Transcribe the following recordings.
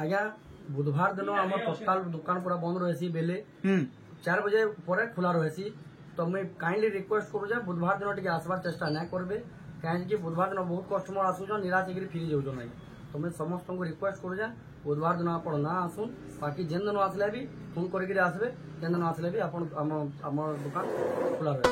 आज्ञा बुधवार दिन आम टोटाल दुकान पूरा बंद रही बेले 4 बजे पर खुला रही तो मुझे काइंडली रिक्वेस्ट करूँ बुधवार दिन टे आसबार चेष्टा ना करेंगे कहीं बुधवार दिन बहुत कस्टमर आसुन निराश होकर फिरी जाऊन ना तो मैं समस्त को रिक्वेस्ट करूँ बुधवार दिन आप ना आसुन बाकी जेन दिन आसले भी फोन करके आसबे जेन दिन आसले भी आम दुकान खुला रहे।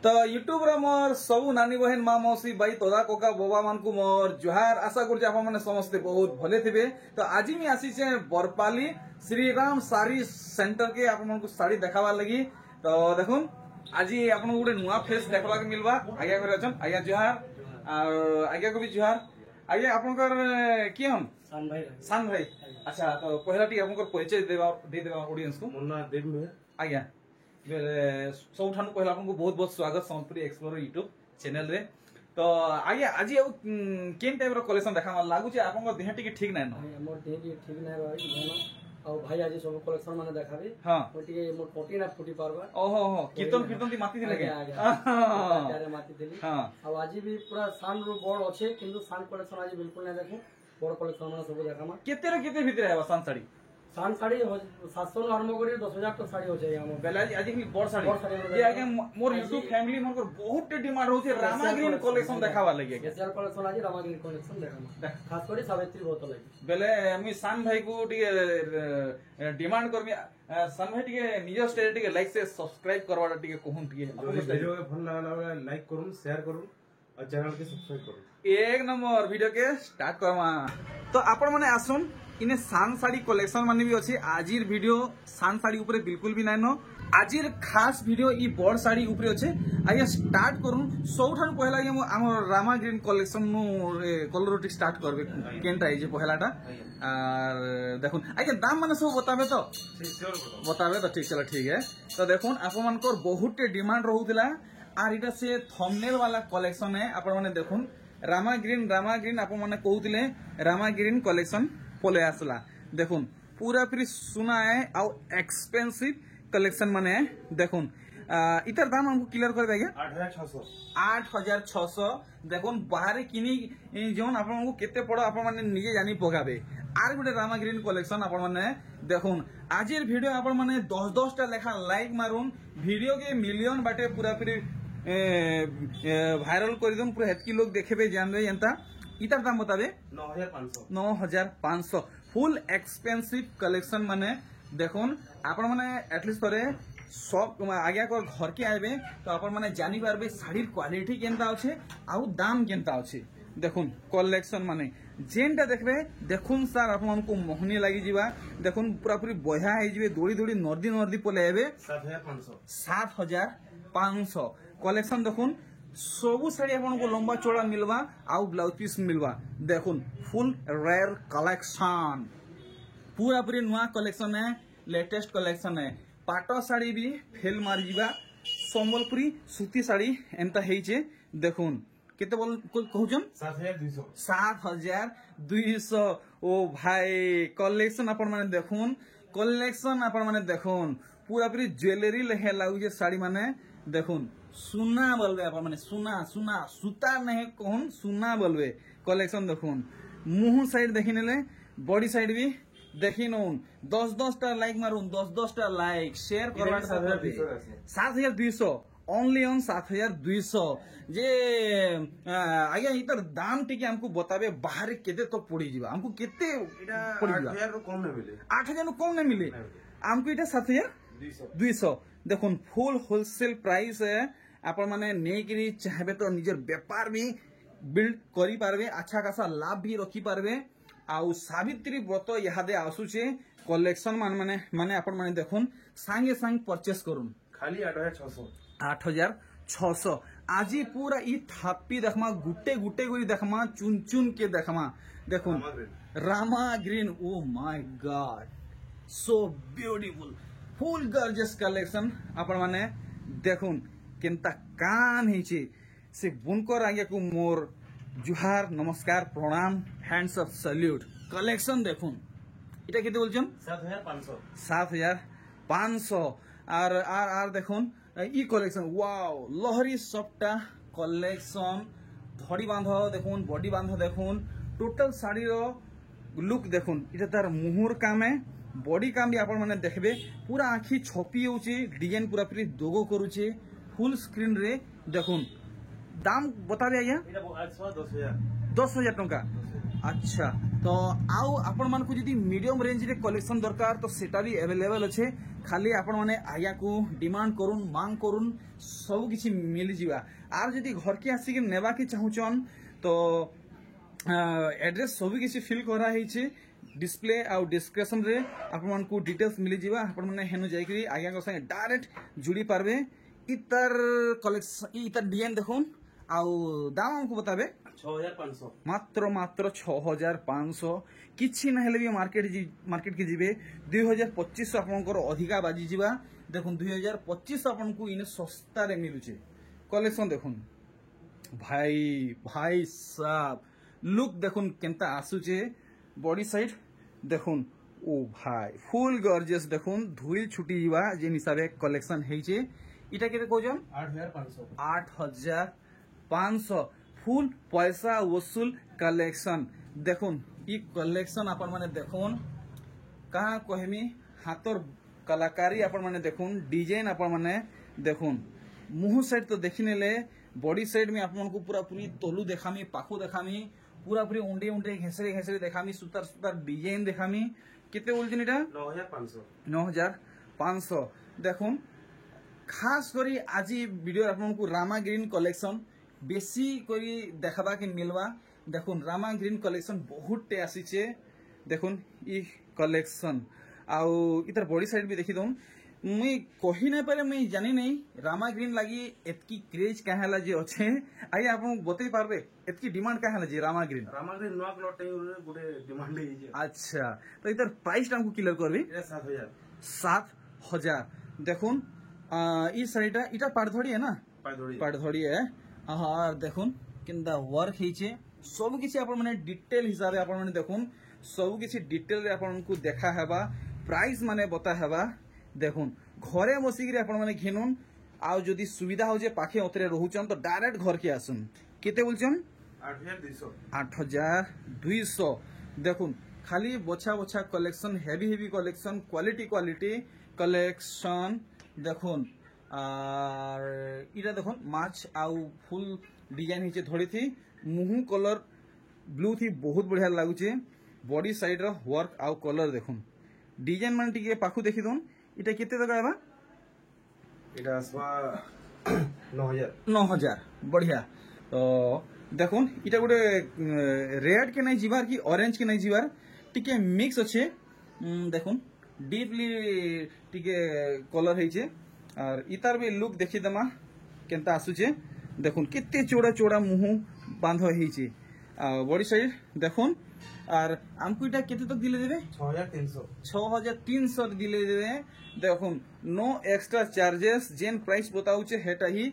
तो यूट्यूब रे मोर सब नानी बहन माँ मौसी भाई तोदा कोका बोबा मान को मोर जुहार आशा कर आप समस्ते बहुत भले थे। तो आज मैं आसी बरपाली श्रीराम साड़ी सेंटर के आप साड़ी देखा लगी। तो देखुन आज आप गोटे नुआ फेस देखा मिलवा आज्ञा घर अच्छा आज्ञा जुहार आज्ञा को भी जुहार आज्ञा आप किए हम सान भाई अच्छा तो पहला टी आप परिचय देवा ऑडियंस को आज्ञा सब पहले आपको बहुत बहुत स्वागत सम्बलपुरी एक्सप्लोरर यूट्यूब चैनल रे। तो आज्ञा आज केन टाइप रो कलेक्शन देखा लागुचे आपन देह टिके ठीक नै न मोर देह ठीक नै रही और भाई आज सब कलेक्शन माने देखाबे हां ओटिके मोर कोटी ना फुटी पारबा ओहो हो कीर्तन ती माती दिले के माती दिली हां और आज भी पूरा सान रो बोर्ड अच्छे किंतु सान कलेक्शन आज बिल्कुल नै देखो बोर्ड कलेक्शन माने सब देखामा केते भीतर है सान साड़ी सान साड़ी 700 आरंभ करी 10,000 तो साड़ी हो जाए हम बेला आज ही बड़ साड़ी ये आगे मोर यूट्यूब फैमिली मन को बहुत डिमांड होचे रामा ग्रीन कलेक्शन देखावा लगे स्पेशल कलेक्शन आज रामा ग्रीन कलेक्शन देखामा खास करी सावित्री बहुत लगी बेले मी सान भाई को टिके डिमांड करमी सान भाई टिके निज स्टेज टिके लाइक से सब्सक्राइब करवाडा टिके कहूं टिके वीडियो के फन लागला लाइक करूं शेयर करूं और चैनल के सब्सक्राइब करूं एक नंबर वीडियो के स्टार्ट करवा। तो आपण माने आसुन इने सान साड़ी कलेक्शन माने भी अछि आजिर वीडियो सान साड़ी ऊपर बिल्कुल भी नाइनो आजिर खास वीडियो ई बड़ साड़ी ऊपर अछि आइया स्टार्ट करूं सबठान पहला ये हमर रामा ग्रीन कलेक्शन नु कलर रोटी स्टार्ट करबे केनटा जे पहलाटा और देखुन आइया दाम माने सब बताबे तो बताबे तो ठीक चला ठीक है। तो देखुन आपन मन को बहुत डिमांड रहउतिला आर इटा से थंबनेल वाला कलेक्शन है आपन माने देखुन रामा ग्रीन आप मैंने कहते रामा ग्रीन कलेक्शन पले आसला देखुन पूरा फिर सुना है आउ एक्सपेंसिव कलेक्शन माने देखुन इतर दाम हमको क्लियर कर देंगे 8,600 देखुन बाहर किनी जोन आप केते पड़ो आप माने निजे जानी पगाबे आर गोटे रामा ग्रीन कलेक्शन आप माने देखुन आजिर वीडियो आप माने 10-10 टा लेखा लाइक मारुन वीडियो के मिलियन बाटे पूरा फिर भाइरल कर दूं पूरा हेतकी लोग देखेबे जानबे एंता इतार दाम बताबे 9,500 फुल एक्सपेंसिव कलेक्शन माने देखुन आपण माने एटलीस्ट थोरे सब आगे को घर के आइबे तो आपण माने जानि पारबे साड़ीर क्वालिटी केनता अछि आउ दाम केनता अछि देखुन कलेक्शन माने जेनटा देखबे देखुन सर आपण को मोहनी लागि जिबा देखुन पूरा पूरी बया हे जिबे दोड़ी दोड़ी नर्दी पले आबे 7,500 कलेक्शन देखुन सबू साड़ी आपन को लंबा चौड़ा मिलवा आउ ब्लाउज पीस मिलवा देखुन फुल रेयर कलेक्शन पूरा पूरी नुआ कलेक्शन है लेटेस्ट कलेक्शन है पाटो साड़ी भी फेल मार जीवा संबलपुरी सूती साड़ी एंता हेइचे देखुन केते बोल कहउजन 7,200 ओ भाई कलेक्शन अपन माने देखुन कलेक्शन अपन माने देखुन पूरा पूरी ज्वेलरी लेहे लागु साड़ी माने देखुन सुना बोलबे आप माने सुना सूता नहीं कहून सुना बोलबे कलेक्शन देखुन मुंह साइड देखि नेले बॉडी साइड भी देखी नौन 10-10 टा लाइक मारुन 10-10 टा लाइक शेयर करवा 7,200 ओनली ऑन 7200 जे आज्ञा इतर दाम टिके हमको बताबे बाहर केते तो पड़ी जीवा हमको केते এটা पड़ी जीवा 8000 ରୁ କମ ନେ ମିଳେ 8000 कम नहीं मिले हमको इटा 7200 देखुन फुल होलसेल प्राइस है आपण माने नेकरी चाहबे तो निजर व्यापार भी बिल्ड करी पारबे अच्छा खासा लाभ भी रखी पारबे आउ सावित्री व्रत इहादे आसुचे कलेक्शन माने माने आपण माने देखुन सांगे सांग परचेस करूम ଖାଲି 8600 8600 आज पूरा ई थापी देखमा गुटे गुटे गुरी देखमा चुन चुन के देखमा देखुन Rama green oh my God so beautiful full gorgeous collection आपण माने देखुन केनता कान हिची से बुनकर आगे को मोर जुहार नमस्कार प्रणाम हैंड्स ऑफ सैल्यूट कलेक्शन देखुन इटा केते बोलछन 7500 7500 आर आर आर देखुन इ कलेक्शन वाओ लहरी सप्ता कलेक्शन धड़ी बांध देखुन बॉडी बांध देखुन टोटल साड़ी रो लुक देखुन इटा तार मुहुर काम है बॉडी काम भी आपण माने देखबे पूरा आखी छपी होची डिजाइन पूरा पूरी दोगो करूची फुल स्क्रीन रे देखुन दाम बताबे आज्ञा এটা 10000 10,000 टंका अच्छा तो आउ आपण मान को जदी मीडियम रेंज रे कलेक्शन दरकार तो सेटा भी अवेलेबल अच्छे खाली आपण माने आज्ञा को डिमांड करूं मांग करूं सब किछि मिल जिवा आर जदी घर के आसी के नेबा के चाहुचन तो एड्रेस सब किछि फिल करा हिचे डिस्प्ले आउ डिस्क्रिप्शन रे आपण मान को डिटेल्स मिल जिवा आपण माने हेनु जाई करी आज्ञा को संगे डायरेक्ट जुड़ी पारबे इतर कलेक्शन इतर डिजाइन देखुन आउ दाम हमको बताबे 6500 मात्र मात्र 6500 किछि न हेले भी मार्केट के जिबे 2025 आपनकर अधिका बाजी जिबा देखुन 2025 आपनको इने सस्ता रे मिलुचे कलेक्शन देखुन भाई भाई साहब लुक देखुन केनता आसुचे बॉडी साइड देखुन ओ भाई फुल गॉर्जियस देखुन धुइल छुटी जिबा जे हिसाबे कलेक्शन हेइचे इटा केते कोजन 8500 8500 फुल पैसा वसूल कलेक्शन देखुन ई कलेक्शन आपण माने देखुन कहाँ कहमी हाथर कलाकारी आपण माने देखुन डिजाइन आपण माने देखुन मुह साइड तो देखि नेले बॉडी साइड में आपण को पूरा पूरी तोलू देखामी पाखु देखामी पूरा पूरी उंडे उंडे घेसरे घेसरे देखामी सुतार सुतार डिजाइन देखामी केते बोलछन इटा 9500 देखुन खास करी आज वीडियो आपण को रामा ग्रीन कलेक्शन बेसी करी देखबा के मिलवा देखुन रामा ग्रीन कलेक्शन बहुत टे आसीचे देखुन ई कलेक्शन आउ इतर बॉडी साइड भी देखि दउन मुई कहि नै पारे मुई जानि नै रामा ग्रीन लागी एतकी क्रेज काहेला जे अछि आइ आपन बतै पारबे एतकी डिमांड काहेला जे रामा ग्रीन नुआ क्लॉट गोटे डिमांड है अच्छा तो इतर प्राइस हमको क्लियर करबी 7000 देखुन ई साइडा इटा पाड़धड़ी है ना पाड़धड़ी है और देखुन किंदा वर्क हिचे सब किछि आपण माने डिटेल हिसाब आपण माने देखुन सब किछि डिटेल रे आपण को देखा हेबा प्राइस माने बता हेबा देखुन घरे बसी गिरे आपण माने घेनुन आ जदी सुविधा हो जे पाखे ओतरे रहउचन तो डायरेक्ट घर के आसुन केते बोलचन 8200 देखुन खाली बछा बछा collection heavy collection quality collection देखुन और इटा देखुन माछ आउ फुल डिजाइन हिचे धड़ी थी मुहु कलर ब्लू थी बहुत बढ़िया लागुचे बॉडी साइड रो वर्क आउ कलर देखुन डिजाइन मान टिके पाखु देखि दोन इटा केते तक आबा এটা 9000 बढ़िया तो देखुन इटा गोटे रेड के नहीं जीवार कि ऑरेंज के नहीं जीवार टिके मिक्स अच्छे देखुन डीपली टिके कलर हेचे और इतार भी लुक देखि दमा केनता आसुचे देखुन केते चोड़ा चोड़ा मुहु बांध हेचे बॉडी साइड देखुन और हमको इटा केते तक दिले देबे 6300 दिले देबे देखुन नो एक्स्ट्रा चार्जेस जेन प्राइस बताउचे हेटा ही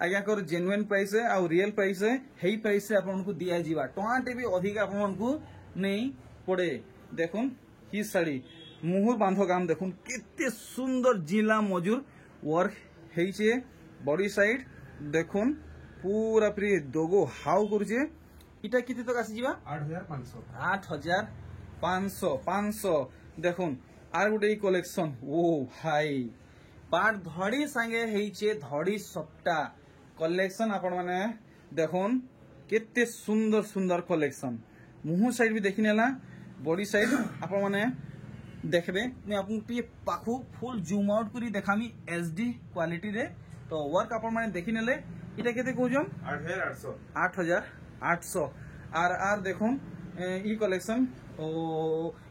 आज्ञा कर जेन्युइन प्राइस है और रियल प्राइस है हेई प्राइस से आपन को दिया जीवा टोंटे भी अधिक आपन को नहीं पड़े देखुन ही साड़ी मुहुर बांधो काम देखुन केते सुंदर जिला मजूर वर्क हेइचे बॉडी साइड देखुन पूरा पूरी दोगो हाउ करूचे इटा केते तक आसी जीवा 8500 देखुन आर गोटे कलेक्शन ओ भाई पार्ट धड़ी सांगे हेइचे धड़ी सप्ता कलेक्शन आपण माने देखुन केते सुंदर सुंदर कलेक्शन मुह साइड भी देखि नेला बॉडी साइड आपण माने देखबे मैं आपन टी पाखु फुल जूम आउट करी देखामी एचडी क्वालिटी रे तो वर्क आपण माने देखि नेले इटा केते कहजम 8800 आर देखुन ई कलेक्शन ओ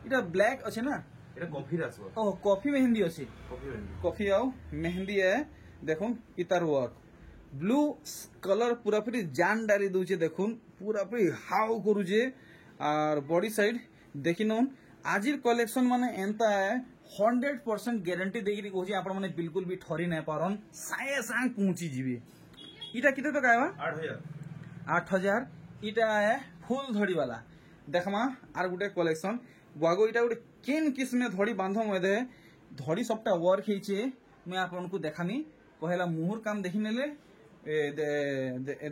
इटा ब्लैक अछि ना এটা কফি আসবো ओ कॉफी मेहंदी अछि কফি ভেন্ডি कॉफी आउ मेहंदी है देखुन इतार वर्क ब्लू कलर पूरा पूरी जान डाली दूचे देखुन पूरा पूरी हाउ करूचे और बॉडी साइड देखिन आजिर कलेक्शन माने एंता है 100% गारंटी देगी कहूँ आप बिल्कुल भी ठरी नहीं पारन साए सांग पहुंची जीवे इटा किते तो कहवा 8000 इटा है फुल धड़ी वाला देखमा आर गुटे कलेक्शन बागो इटा गुटे केन किस्म धड़ी बांध मधे धड़ी सबटा वर्क हेचे मैं आपको देखामी पहला मुहर काम देखि नेले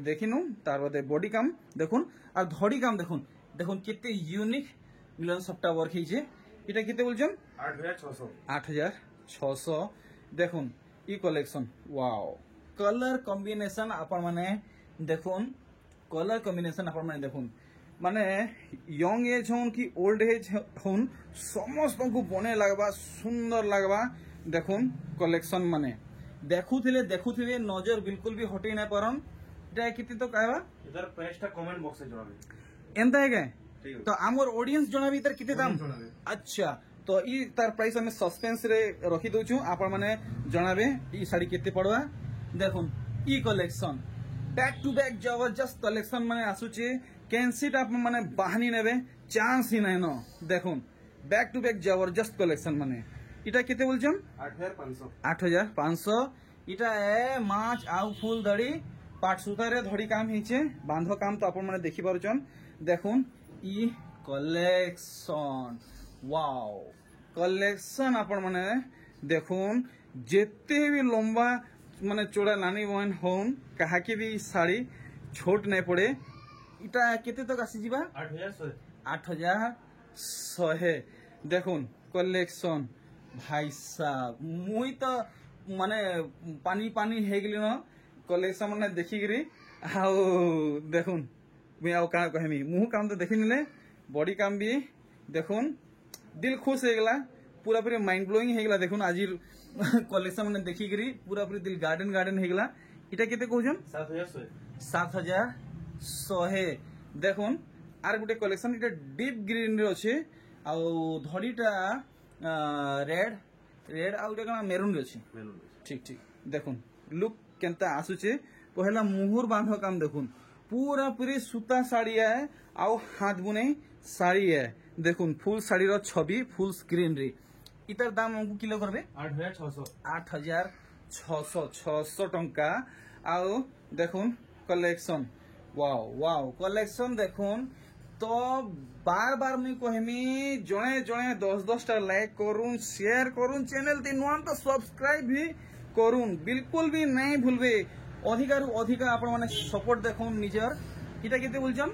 देखिनु तार बादे बॉडी काम देखुन और धड़ी काम देखुन देखुन केते यूनिक मिलन सबटा वर्क हेचे इटा किते बोलछन 8600 देखुन ई कलेक्शन वाओ कलर कॉम्बिनेशन आपण माने देखुन कलर कॉम्बिनेशन आपण माने देखुन माने यंग एज होन कि ओल्ड एज होन समस्त को बने लगवा सुंदर लगवा देखुन कलेक्शन माने देखुथिले नजर बिल्कुल भी हटे ना परन इटा किति तो कहबा इधर प्राइसटा कमेंट बॉक्स में जणाबे एंता है के ठीक है तो आमर ऑडियंस जणाबी इधर किति दाम जणाबे अच्छा तो ई तार प्राइस हमें सस्पेंस रे रखी दोछु आपण माने जणाबे ई साड़ी केते पड़वा देखुन ई कलेक्शन बैक टू बैक जबरदस्त कलेक्शन माने आसुचे कैंसिट आप माने बाहनी नेबे चांस ही नहीं न देखुन बैक टू बैक जबरदस्त कलेक्शन माने इटा केते बोलछन 8500 इटा ए माच आउ फुल धड़ी पाट सुतारे धड़ी काम हिचे बांधो काम तो आपण माने देखि पारुछन देखुन ई कलेक्शन वाओ कलेक्शन आपण माने देखुन जेते भी लंबा माने चौड़ा नानी बहन होन कहा के भी साड़ी छोट नहीं पड़े इटा केते तक आसी जीवा 8100 देखुन कलेक्शन भाई साहब मुई तो माने पानी पानी हे गेली न कलेक्शन माने देखि गिरी आउ देखुन मैं आउ का कहमी मुंह काम तो देखि निले बॉडी काम भी देखुन दिल खुश हे गेला पूरा पूरी माइंड ब्लोइंग हे गेला देखुन आजिर कलेक्शन माने देखि गिरी पूरा पूरी दिल गार्डन हे गेला इटा केते कहजन 7100 देखुन आर गुटे कलेक्शन इटा डीप ग्रीन रे अछि आ धड़ीटा रेड आ गुटे मेरून रे अछि ठीक देखुन लुक केनता आसुचे पहला मुहुर बांधो काम देखुन पूरा पूरी सूता साड़ी है आउ हाथ बुने साड़ी है देखुन फुल साड़ी रो छवि फुल स्क्रीन रे इतर दाम हमको किलो करबे 8600 टंका आउ देखुन कलेक्शन वाओ कलेक्शन देखुन तो बार बार मुई कहमी जणे 10 टा लाइक करूं शेयर करूं चैनल ती नुआम तो सब्सक्राइब भी करूं बिल्कुल भी नहीं भूलबे अधिकारु अधिका आपण माने सपोर्ट देखुन निजर इटा केते बोलछन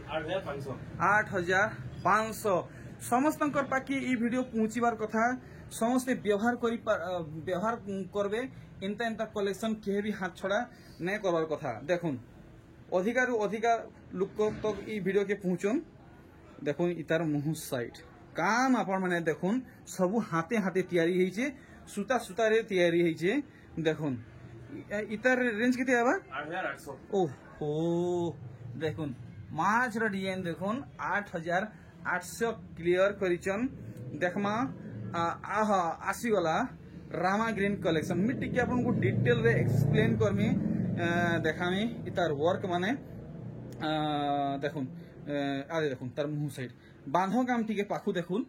8500 समस्तंकर पाकी ई वीडियो पहुंचीबार कथा समस्ते व्यवहार करबे इनता कलेक्शन के भी हाथ छड़ा नहीं करबार कथा देखुन अधिकारु अधिका लोक तक ई वीडियो के पहुंचन देखुन इतार मुह साइड काम आपण माने देखुन सब हाथे तैयारी हेइचे सूता रे तैयारी हेइचे देखुन इतार रेंज केते आबा 8800 ओहो देखुन माछ र डिजाइन देखुन 8800 क्लियर करिचन देखमा आहा आसी वाला रामा ग्रीन कलेक्शन मिट्टी के आपन को डिटेल रे एक्सप्लेन करमी देखामी इतार वर्क माने देखुन आदे देखुन तार मुह साइड बांधो काम टिके पाखु देखुन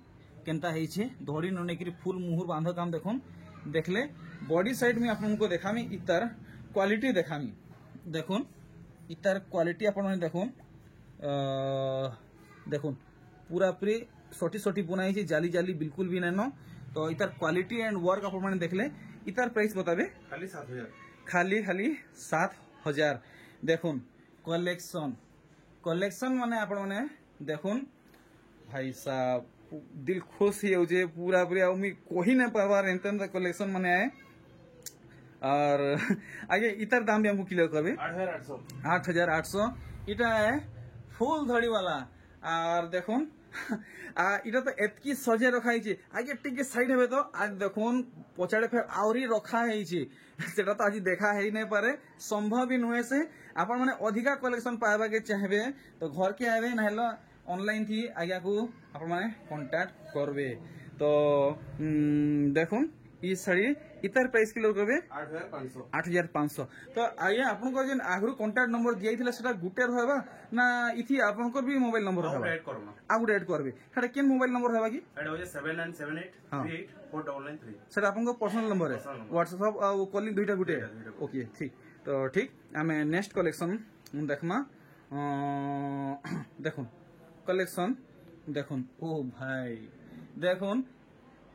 केनता हेइछे धड़ी नने कि फुल मुहुर बांधो काम देखुन देखले बॉडी साइड में आपन को देखामी इतार क्वालिटी देखामी देखुन इतार क्वालिटी आपन देखुन देखुन पूरा पूरी सोटी बुनाई छे जाली बिल्कुल भी नहीं न तो इतार क्वालिटी एंड वर्क आपन माने देखले इतार प्राइस बताबे खाली 7000 खाली 7000 देखुन कलेक्शन माने आपण माने देखुन भाई साहब दिल खुश ही हो जे पूरा पूरी आ मी कोही न पावार एंतन कलेक्शन माने आए और आगे इतर दाम भी हमको क्लियर करबे 8,800 8,800 इटा है फुल धड़ी वाला और देखुन इटा तो एतकी सजे रखा है आगे टिके साइड हेबे तो आज देखुन पछाड़े फिर आउरी रखा है सेटा तो आज देखा है ही नहीं पारे संभव भी नुहे से आपण माने अधिका कलेक्शन पाइबा के चाहबे तो घर के आबे नहलो ऑनलाइन थी आगे को आपण माने कांटेक्ट करबे तो देखुन ई साड़ी इतर प्राइस किलो करबे 8,500 8,500 तो आगे आपन को जेन आगरु कांटेक्ट नंबर दिया थिला सेटा गुटे रहबा ना इथि आपन को भी मोबाइल नंबर रहबा ऐड करना आगु ऐड करबे सेटा केन मोबाइल नंबर रहबा की ऐड हो जाए 7978384993 सेटा आपन को पर्सनल नंबर है Personal number. व्हाट्सएप और कॉलिंग दुईटा गुटे दुईटा गुटे। ओके ठीक तो ठीक आमे नेक्स्ट कलेक्शन देखमा देखुन कलेक्शन देखुन ओ भाई देखुन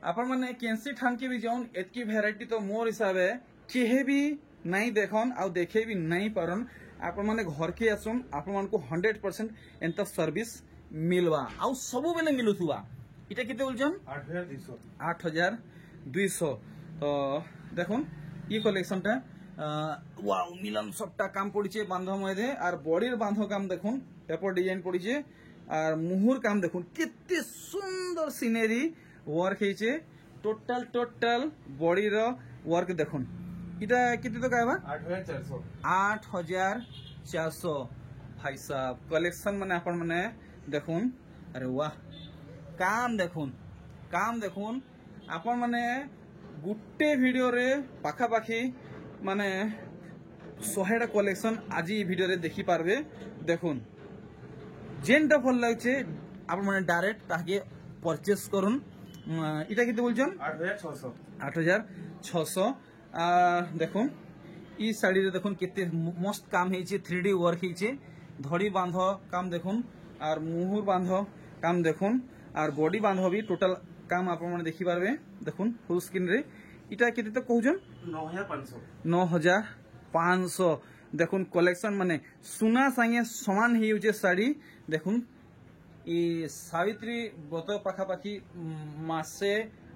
आपण माने केंसी ठान के भी जाउन एतकी वैरायटी तो मोर हिसाब है केहे भी नहीं देखन आ देखे भी नहीं पारन आपण माने घर के आसुन आपण मान को 100% एंत सर्विस मिलवा आ सब बेले मिलुथुवा इटा केते बोलछन 8,200 8,200 तो देखुन ये कलेक्शनटा वाओ मिलन सबटा काम पड़िছে बांध मधे और बॉडीर बांध काम देखुन पेपर डिजाइन पड़िছে और मुहुर काम देखुन केते सुंदर सीनरी वर्क हेचे टोटल बॉडी रो वर्क देखुन इटा कितने तो कहबा 8,400 8,400 भाई साहब कलेक्शन माने अपन माने देखुन अरे वाह काम देखुन अपन माने गुट्टे वीडियो रे पाखा पाखी माने 100टा कलेक्शन आज ई वीडियो रे देखि पारबे देखुन जेनटा भल लागছে अपन माने डायरेक्ट ताके परचेस करुन इटा कितने बोलछन 8,600 8,600 देखुन ई साड़ी रे देखुन केते मस्त काम हेचे 3D वर्क हेचे धड़ी बांध काम देखुन और मुहुर बांध काम देखुन और बॉडी बांध भी टोटल काम आपण माने देखि पारबे देखुन फुल स्क्रीन रे इटा केते तो कहउजन 9,500 9,500 देखुन कलेक्शन माने सुना संगे समान ही होचे साड़ी देखुन ई सावित्री व्रत पाखापाखि मासे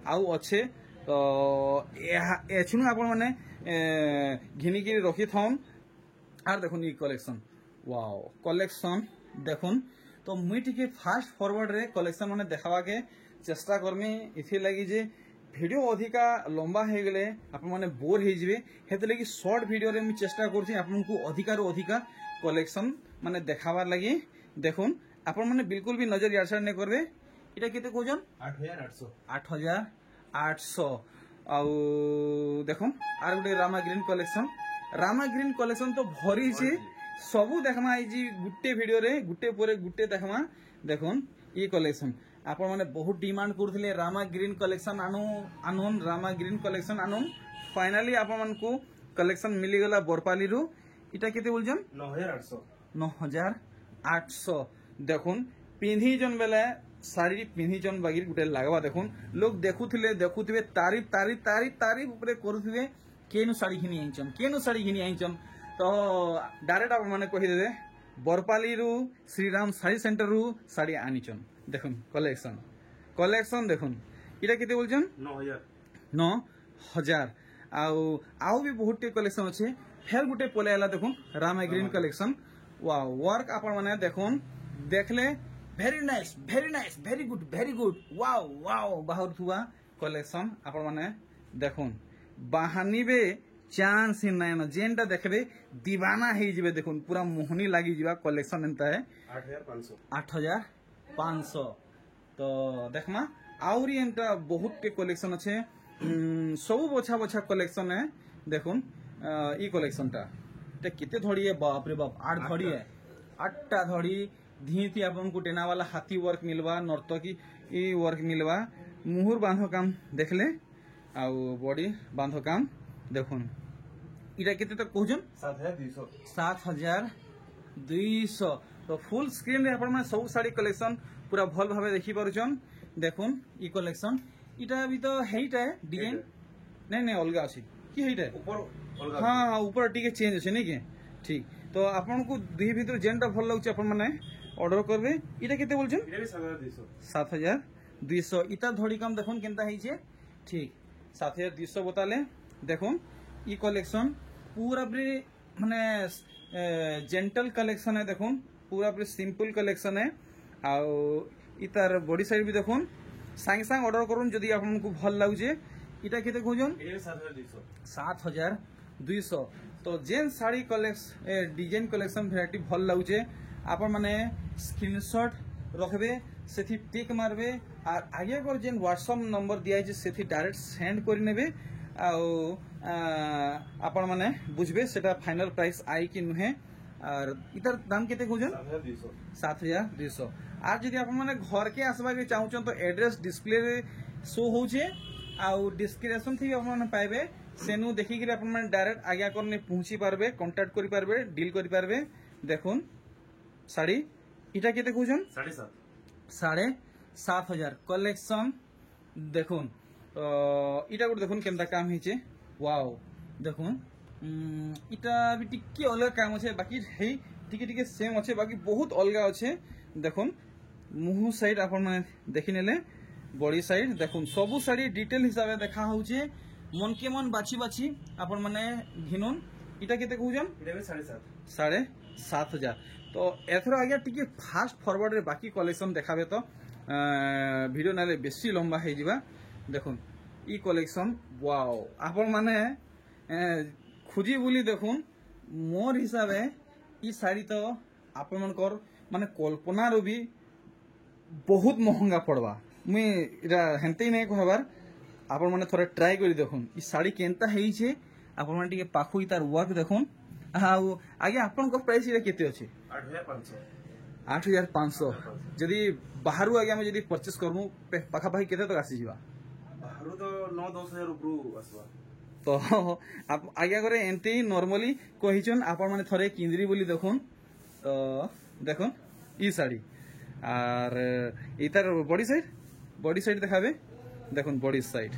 आउ अच्छे तो एछुन आपण माने घिनिकी रखी थाउन आर देखुन ई कलेक्शन वाओ कलेक्शन देखुन तो मुई टिके फास्ट फॉरवर्ड रे कलेक्शन माने देखावा के चेष्टा करमी इथि लागि जे वीडियो अधिका लंबा हे गेले आपण माने बोर हे जिवे हेते लागि शॉर्ट वीडियो रे मु चेष्टा करछि आपण को अधिका रो अधिका कलेक्शन माने देखावार लागि देखुन आपण माने बिल्कुल भी नजर यार नहीं करबे इटा केते कोजन 8,800 8,800 आउ देखो are Gute Rama green collection तो भरी छे सबू देखमा आई जी गुटे वीडियो रे गुटे पोरे गुटे देखमा देखुन ये कलेक्शन आपण माने बहुत डिमांड करथिले रामा ग्रीन कलेक्शन आनुन रामा ग्रीन कलेक्शन आनुन फाइनली आपण मन को कलेक्शन मिली गला बोरपाली रु इटा केते बोलजन 9,800 9,800 देखुन पिंधी जन बेले साड़ी पिंधी जन बागी गुटे लागवा देखुन लोग देखुथिबे तारीफ ऊपर करुथिबे केनु साड़ी घिनी आइचन तो डायरेक्ट आप माने कहि देबे बरपाली रु श्रीराम साड़ी सेंटर रु साड़ी आनिचन देखुन कलेक्शन देखुन इटा केते बोलछन 9,000 आउ भी बहुत कलेक्शन अच्छे फेर गुटे पले आला देखुन Rama green collection wow work आपण माने देखुन देखले very nice very good wow बाहर थुआ कलेक्शन आपण माने देखुन बाहानिबे चांस ही नाइन जेनटा देखबे दीवाना हे जिवे देखुन पूरा मोहनी लागी जिवा कलेक्शन एंता है 8,500 तो देखमा आउरी एंता बहुत के कलेक्शन अच्छे सब बछा कलेक्शन है देखुन ई कलेक्शन टा कितने धड़ी है बाप रे बाप 8 धड़ी है 8टा धड़ी धी थी आपन को टेना वाला हाथी वर्क मिलवा नर्तकी ई वर्क मिलवा मुहुर बांधो काम देखले आउ बॉडी बांधो काम देखुन इटा केते तक कहजन 7,200 तो फुल स्क्रीन रे आपण सब साड़ी कलेक्शन पूरा भल भाबे देखि पारुचन देखुन ई कलेक्शन इटा भी तो हेइटा है डिजाइन नहीं अलगा अछि की हेइटा ऊपर हाँ ऊपर टिके चेंज अछि नै के ठीक तो आपन को दुही भीतर जेनटा भल लागछ आपण माने ऑर्डर करबे इटा केते बोलछन इटा भी 7,200 इता धड़ी काम देखुन केनता हेइछे ठीक 7,200 बताले देखुन इ कलेक्शन पूरा पूरी माने जेंटल कलेक्शन है देखुन पूरा पूरी सिंपल कलेक्शन है आउ इतार बॉडी साइड भी देखुन सांगे सांग ऑर्डर करूँ जदि आपको भल लगे इटा केते खोजन ये 7200 7200 तो जेन sari collection design collection variety भल लगे आपण माने स्क्रीनशॉट रखबे सेथि टिक मारबे और आगे कर जेन व्हाट्सएप नंबर दिया है सेथि डायरेक्ट सेंड कर नेबे आपण माने बुझबे सेटा फाइनल प्राइस आई कि नुहे और इतर दाम केते खोजन 7200 7200 आज जदि आपण माने घर के आसबा के चाहूछन तो एड्रेस डिस्प्ले रे शो होचे आउ डिस्क्रिप्शन थी आपण माने पाइबे सेनु देखि कि आपण माने डायरेक्ट आज्ञा करने पहुंची पारबे कांटेक्ट करि पारबे डील करि पारबे देखुन साड़ी इटा केते खोजन 7.5 7,500 कलेक्शन देखुन इटा गोटे देखुन केमता काम हेचे वाओ देखुन इटा भी टिके अलग काम अच्छे बाकी है टिके टिके सेम अच्छे बाकी बहुत अलग अच्छे देखुन मुह साइड आपण माने देखि नेले बॉडी साइड देखुन सबु साड़ी डिटेल हिसाब से देखा होचे मन के मन बाछी बाछी आपण माने घिनुन इटा केते कहउजन ये भी 7.5 7,500 तो एथरो आगे टिके फास्ट फॉरवर्ड रे बाकी कलेक्शन देखाबे तो वीडियो नाले बेसी लंबा हे जिबा देखुन ई कलेक्शन वाओ आपण माने खुजी बुली देखुन मोर हिसाबे ई साड़ी तो आपण मनकर माने कल्पना रो भी बहुत महंगा पड़वा मुई इरा हेंते ही नहीं कहबार आपण माने थोड़ा ट्राई करी देखुन ई साड़ी केनता हेई छे आपण माने टिके पाखु इतार वर्क देखुन आउ आगे आपण को प्राइस इरा केते अछि 8,500 8,500 जदि बाहरु आगे हम जदि परचेस करमु पाखा पाखी केते तक आसी जिबा बाहरु तो 9-10,000 ऊपर आसवा तो आप आगे करे एंती नॉर्मली कहिचन आपण माने थरे किंद्री बोली देखुन तो देखुन ई साड़ी और इतार बॉडी साइड देखाबे देखुन बॉडी साइड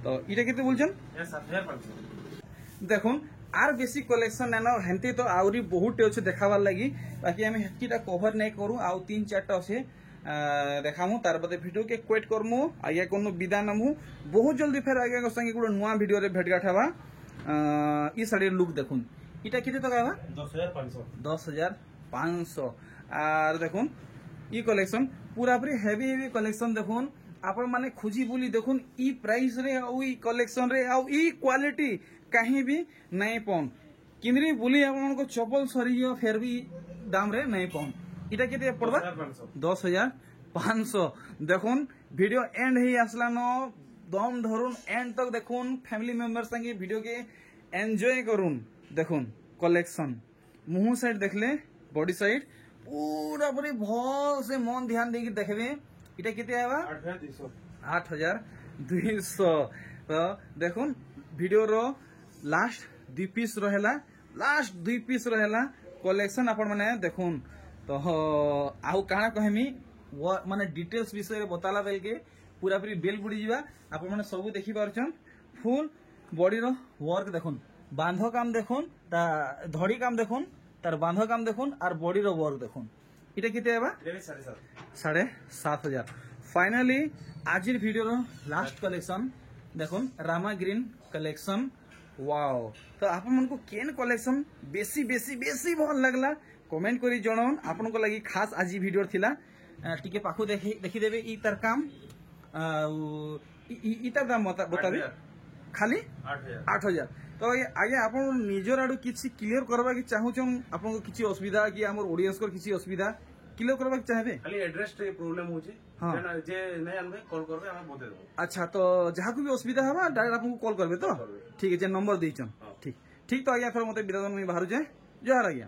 तो इटा केते बोलछन ये 7,500 देखुन आर बेसी कलेक्शन नानो हेंते तो आउरी बहुत अच्छे देखाबार लगी बाकी हमें हेतकीटा कवर नहीं करू आउ 3-4टा अच्छे देखामु तार बदे भिडियो के क्वेट करमु आगे कोनो विदा नमु बहुत जल्दी फिर आगे संगे गुड नुआ वीडियो रे भेट गाठाबा ई साड़ी लुक देखुन इटा केते तो गाबा 10,500 और देखुन ई कलेक्शन पूरा पूरी हेवी कलेक्शन देखुन आपण माने खुजी बोली देखुन ई प्राइस रे आउ ई कलेक्शन रे आउ ई क्वालिटी कहीं भी नहीं पौन किंद्री बोली आपण को चपल सरियो फिर भी दाम रे नहीं पौन इटा केते पड़बा 10,500 देखुन वीडियो एंड ही आसला न दम धरुन एंड तक देखुन फैमिली मेंबर संगे वीडियो के एंजॉय करुन देखुन कलेक्शन मुंह साइड देखले बॉडी साइड पूरा पूरी भल से मन ध्यान देके देखबे इटा केते आबा 8,200 तो देखुन वीडियो रो लास्ट 2 पीस रहेला कलेक्शन आपण माने देखुन तो आउ काना कहमी माने डिटेल्स विषय रे बताला बेल के पूरा पूरी बेल बुड़ी जिबा आपण माने सब देखि पारछन फुल बॉडी रो वर्क देखुन बांधो काम देखुन ता धड़ी काम देखुन तार बांधो काम देखुन और बॉडी रो वर्क देखुन इटा केते आबा 7,500 फाइनली आजिर वीडियो रो लास्ट कलेक्शन देखुन रामा ग्रीन कलेक्शन वाओ तो आपण मन को केन कलेक्शन बेसी बेसी बेसी भल लागला कमेंट करी जणन आपण को लागि खास आजी वीडियो थिला टिके पाखु देखि देबे ई तार काम ई तार दाम बताबे खाली 8,000 तो आगे आपण निजर आडू किछि क्लियर करबा कि चाहू छन आपण को किछि असुविधा कि हमर ऑडियंस को किछि असुविधा क्लियर करबा कि चाहबे खाली एड्रेस रे प्रॉब्लम होचे जे नै आनबे कॉल करबे हम बते देबो अच्छा तो जहाँ को भी असुविधा हवा डायरेक्ट आपको कॉल करबे तो ठीक है जे नंबर देइछन ठीक तो आज्ञा थोड़ा मते बिरादन में बाहर जाए जहर आज्ञा।